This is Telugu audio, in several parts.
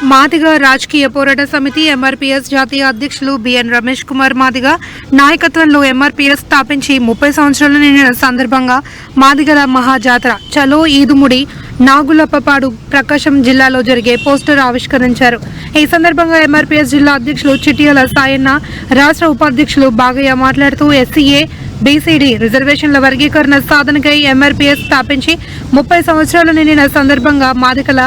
మాదిగ రాజకీయ పోరాట సమితి ఎంఆర్పీఎస్ జాతీయ అధ్యక్షులు బిఎన్ రమేష్ కుమార్ మాదిగ నాయకత్వంలో ఎంఆర్పీఎస్ స్థాపించి 30 సంవత్సరాలు నిండిన సందర్భంగా మాదిగల మహాజాతర చలో ఈదుముడి నాగులప్పపాడు ప్రకాశం జిల్లాలో జరిగే పోస్టర్ ఆవిష్కరించారు. ఈ సందర్భంగా ఎంఆర్పీఎస్ జిల్లా అధ్యక్షులు చిట్యాల సాయన్న, రాష్ట్ర ఉపాధ్యక్షులు బాగయ్య మాట్లాడుతూ ఎస్సీఏ బీసీడీ రిజర్వేషన్ల వర్గీకరణ సాధనకై ఎంఆర్పీఎస్ స్థాపించి 30 సంవత్సరాలు నిండిన సందర్భంగా మాదికల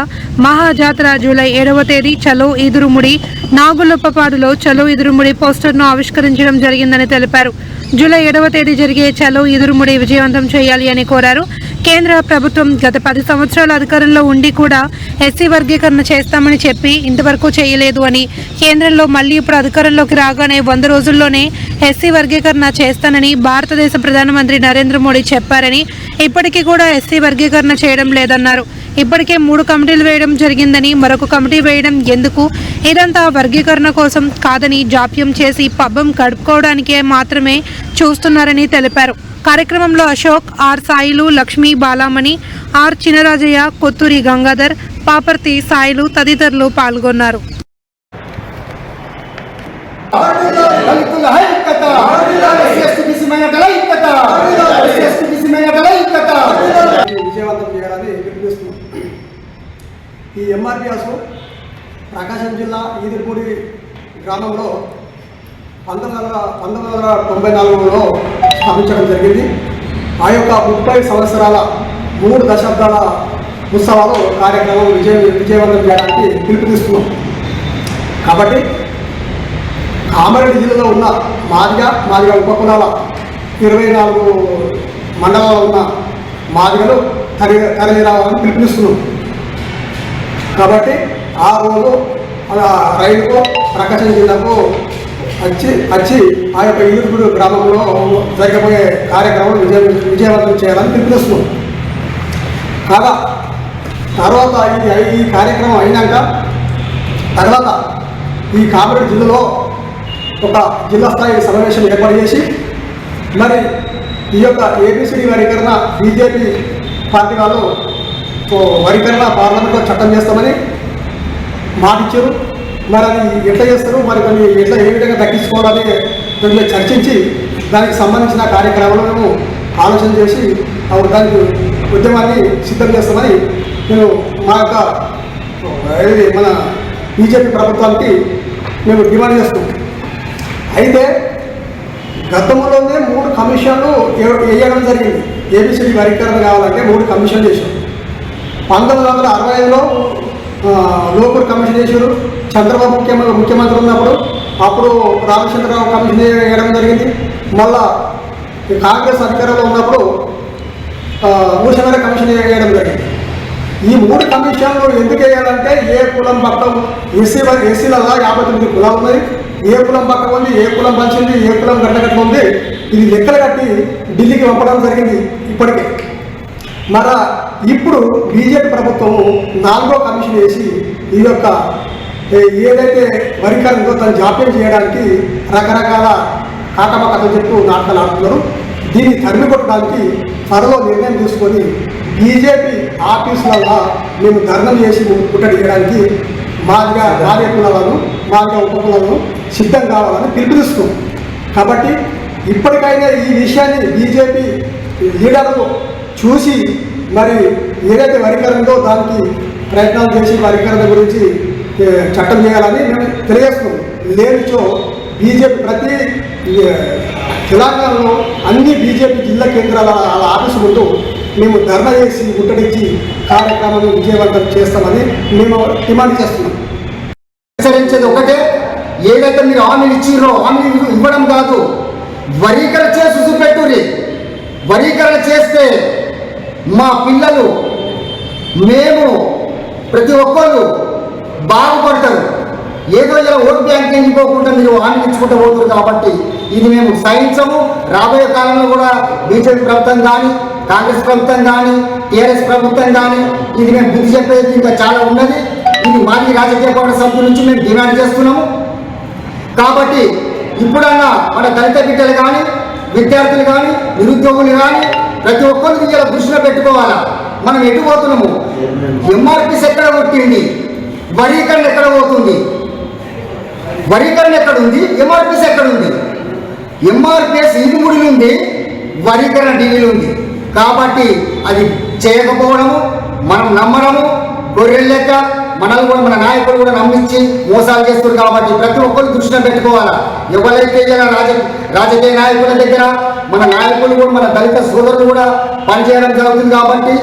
మహాజాతర జూలై 7వ తేదీ చలో ఈదురుముడి నాగులప్పపాడులో చలో ఈదురుముడి పోస్టర్ను ఆవిష్కరించడం జరిగిందని తెలిపారు. జూలై 7వ తేదీ జరిగే చలో ఈదురుముడి విజయవంతం చేయాలి అని కోరారు. కేంద్ర ప్రభుత్వం గత 10 సంవత్సరాల అధికారంలో ఉండి కూడా ఎస్సీ వర్గీకరణ చేస్తామని చెప్పి ఇంతవరకు చేయలేదు అని, కేంద్రంలో మళ్ళీ ఇప్పుడు అధికారంలోకి రాగానే 100 రోజుల్లోనే ఎస్సీ వర్గీకరణ చేస్తానని భారతదేశ ప్రధానమంత్రి నరేంద్ర మోడీ చెప్పారని, ఇప్పటికీ కూడా ఎస్సీ వర్గీకరణ చేయడం లేదన్నారు. ఇప్పటికే 3 కమిటీలు వేయడం జరిగిందని, మరొక కమిటీ వేయడం ఎందుకు, ఇదంతా వర్గీకరణ కోసం కాదని జాప్యం చేసి పబ్బం గడుపుకోవడానికే మాత్రమే చూస్తున్నారని తెలిపారు. కార్యక్రమంలో అశోక్, ఆర్ సాయిలు, లక్ష్మీ బాలామణి, ఆర్ చినరాజయ్య, కొత్తూరి గంగాధర్, పాపర్తి సాయిలు తదితరులు పాల్గొన్నారు. ఈ ఎంఆర్పీఎస్ ప్రకాశం జిల్లా ఈదురుపూడి గ్రామంలో 1994లో స్థాపించడం జరిగింది. ఆ యొక్క 30 సంవత్సరాల 3 దశాబ్దాల ఉత్సవాలు కార్యక్రమం విజయవంతం చేయడానికి పిలుపునిస్తున్నాం. కాబట్టి కామారెడ్డి జిల్లాలో ఉన్న మాదిగ ఉపకులాల 24 మండలాల్లో ఉన్న మాదిగలు తరలి రావాలని పిలుపునిస్తున్నాం. కాబట్టి ఆ రోజు రైలుకు ప్రకాశం జిల్లాకు వచ్చి ఆ యొక్క ఈదురుపూడి గ్రామంలో జరగబోయే కార్యక్రమం విజయవంతం చేయాలని పిలుపునిస్తున్నాం. కాగా తర్వాత ఈ కార్యక్రమం అయినాక తర్వాత ఈ కామారెడ్డి జిల్లాలో ఒక జిల్లా స్థాయి సమావేశం ఏర్పాటు చేసి మరి ఈ యొక్క ఏబిసిడి వర్గీకరణ బీజేపీ పార్టీ వాళ్ళు వర్గీకరణ పార్లమెంట్లో చట్టం చేస్తామని మాటిచ్చారు. మరి అది ఎట్లా చేస్తారు, మరి దాన్ని ఎట్లా ఏ విధంగా దక్కించుకోవాలని దాన్ని చర్చించి దానికి సంబంధించిన కార్యక్రమాలను మేము ఆలోచన చేసి దానికి ఉద్యమాన్ని సిద్ధం చేస్తామని నేను మా యొక్క మన బీజేపీ ప్రభుత్వానికి మేము డిమాండ్ చేస్తున్నాం. అయితే గతంలోనే 3 కమిషన్లు వేయడం జరిగింది. ఏబిసిడి వర్గీకరణ కావాలంటే 3 కమిషన్లు చేశారు. 1965లో లోకూర్ కమిషన్ చేశారు. చంద్రబాబు ముఖ్యమంత్రి ఉన్నప్పుడు అప్పుడు రామచంద్రరావు కమిషన్ వేయడం జరిగింది. మళ్ళా కాంగ్రెస్ అధికారంలో ఉన్నప్పుడు మూసమేర కమిషన్ వేయడం జరిగింది. ఈ 3 కమిషన్లు ఎందుకు వేయాలంటే ఏ కులం పక్కం ఎస్సీలలో 59 కులాలు ఉన్నాయి. ఏ కులం పక్కన ఉంది, ఏ కులం పంచింది, ఏ కులం గడ్డగట్ల ఉంది, ఇది లెక్కలు కట్టి ఢిల్లీకి పంపడం జరిగింది ఇప్పటికే. మరి ఇప్పుడు బీజేపీ ప్రభుత్వము 4వ కమిషన్ వేసి ఈ యొక్క ఏదైతే వర్గీకరణతో దాన్ని జాప్యం చేయడానికి రకరకాల కాకమకథలు చెప్తూ నాటకాలు ఆడుతున్నారు. దీన్ని తరిమి కొట్టడానికి త్వరలో నిర్ణయం తీసుకొని బీజేపీ ఆఫీసులలో మేము ధర్నా చేసి ముట్టడి చేయడానికి మాదిగ కులాలను మాదిగ ఉపకులాలను సిద్ధం కావాలని పిలుపునిస్తున్నాం. కాబట్టి ఇప్పటికైనా ఈ విషయాన్ని బీజేపీ లీడర్లు చూసి మరి ఏదైతే వర్గీకరణతో దానికి ప్రయత్నాలు చేసి వర్గీకరణ గురించి చట్టం చేయాలని మేము తెలియజేస్తున్నాం. లేనిచో బీజేపీ ప్రతి తెలంగాణలో అన్ని బీజేపీ జిల్లా కేంద్రాల ఆఫీసు ముందు మేము ధర్నా చేసి ముట్టడించి కార్యక్రమాన్ని విజయవంతం చేస్తామని మేము డిమాండ్ చేస్తున్నాం. హెచ్చరించేది ఒకటే, ఏదైతే మీరు హామీలు ఇచ్చిర్రో హామీ ఇవ్వడం కాదు, వర్గీకరణ చేసి చూపెట్టుర్రి. వర్గీకరణ చేస్తే మా పిల్లలు మేము ప్రతి ఒక్కళ్ళు బాగుపడతారు. ఏదో ఇలా ఓటు బ్యాంక్ ఎంచుకోకుండా మీరు హామీ ఇచ్చుకుంటూ పోతారు. కాబట్టి ఇది మేము సహించము. రాబోయే కాలంలో కూడా బీజేపీ ప్రభుత్వం కానీ, కాంగ్రెస్ ప్రభుత్వం కానీ, టీఆర్ఎస్ ప్రభుత్వం కానీ ఇది మేము బుద్ధి చెప్పేది ఇంకా చాలా ఉన్నది. ఇది మాజీ రాజకీయ పార్టీ సభ్యుల నుంచి మేము డిమాండ్ చేస్తున్నాము. కాబట్టి ఇప్పుడన్నా మన దళిత బిడ్డలు కానీ, విద్యార్థులు కానీ, నిరుద్యోగులు కానీ ప్రతి ఒక్కరికి ఇలా దృష్టిలో పెట్టుకోవాలా. మనం ఎటు పోతున్నాము, ఎంఆర్పీస్ ఎక్కడ కొట్టింది, వరీకరణ ఎక్కడ పోతుంది? వరీకరణ ఎక్కడుంది? ఎంఆర్పిఎస్ ఎక్కడుంది? ఎంఆర్పిఎస్ ఇరుముడిలో ఉంది, వరీకరణ ఢిల్లీలో ఉంది. కాబట్టి అది చేయకపోవడము, మనం నమ్మడము, గొర్రెల లెక్క మనల్ని కూడా మన నాయకులు కూడా నమ్మించి మోసాలు చేస్తారు. కాబట్టి ప్రతి ఒక్కరు దృష్టిలో పెట్టుకోవాలా. ఎవరైతే ఇలా రాజకీయ నాయకుల దగ్గర మన నాయకులు కూడా మన దళిత సోదరులు కూడా పనిచేయడం జరుగుతుంది. కాబట్టి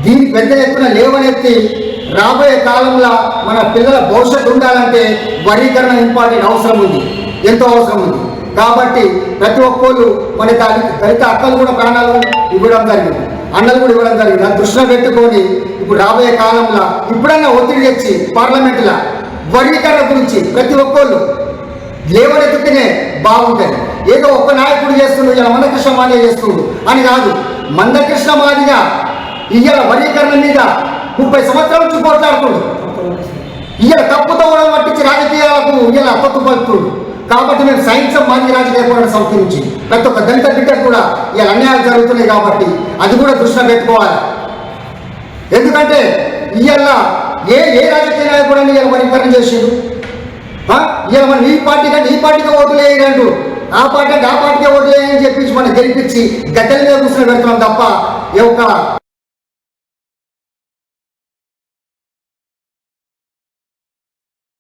దీన్ని పెద్ద ఎత్తున లేవనెత్తి రాబోయే కాలంలో మన పిల్లల భవిష్యత్తు ఉండాలంటే వరీకరణ ఇంపార్టెంట్ అవసరం ఉంది, ఎంతో అవసరం ఉంది. కాబట్టి ప్రతి ఒక్కరు మన దళిత అక్కలు కూడా ప్రాణాలు ఇవ్వడం జరిగింది, అన్నలు కూడా ఇవ్వడం జరిగింది. దాన్ని దృష్టిలో పెట్టుకొని ఇప్పుడు రాబోయే కాలంలో ఇప్పుడన్నా ఒత్తిడి తెచ్చి పార్లమెంటులో వరీకరణ గురించి ప్రతి ఒక్కళ్ళు లేవనెత్తుతేనే బాగుంటుంది. ఏదో ఒక్క నాయకుడు చేస్తుండు, ఇలా మందకృష్ణ మాదిగ చేస్తుండు అని కాదు. మందకృష్ణ మాదిగ ఇవాళ వరీకరణ మీద 30 సంవత్సరాల నుంచి పోట్లాడుతుండు. ఇవాళ తప్పుతో కూడా పట్టించి రాజకీయాలకు ఇవాళ కొత్త పలుకుతుండు. కాబట్టి మేము సైన్స్ మాదిగ రాజకీయ పోరాట సంస్థ నుంచి ప్రతి ఒక్క దళిత బిడ్డకు కూడా ఇవాళ అన్యాయాలు జరుగుతున్నాయి. కాబట్టి అది కూడా దృష్టిలో పెట్టుకోవాలి. ఎందుకంటే ఇవాళ ఏ రాజకీయ నాయకుడు అని ఇవాళ వరీకరణ చేసిండు? ఇవాళ మనం ఈ పార్టీ కంటే ఈ పార్టీకి ఓట్లు వేయడంటూ, ఆ పార్టీ అంటే ఆ పార్టీకే ఓట్లు వేయని చెప్పించి మనం గెలిపించి గద్దెల మీద కూర్చొని పెడుతున్నాం తప్ప ఏ ఒక్క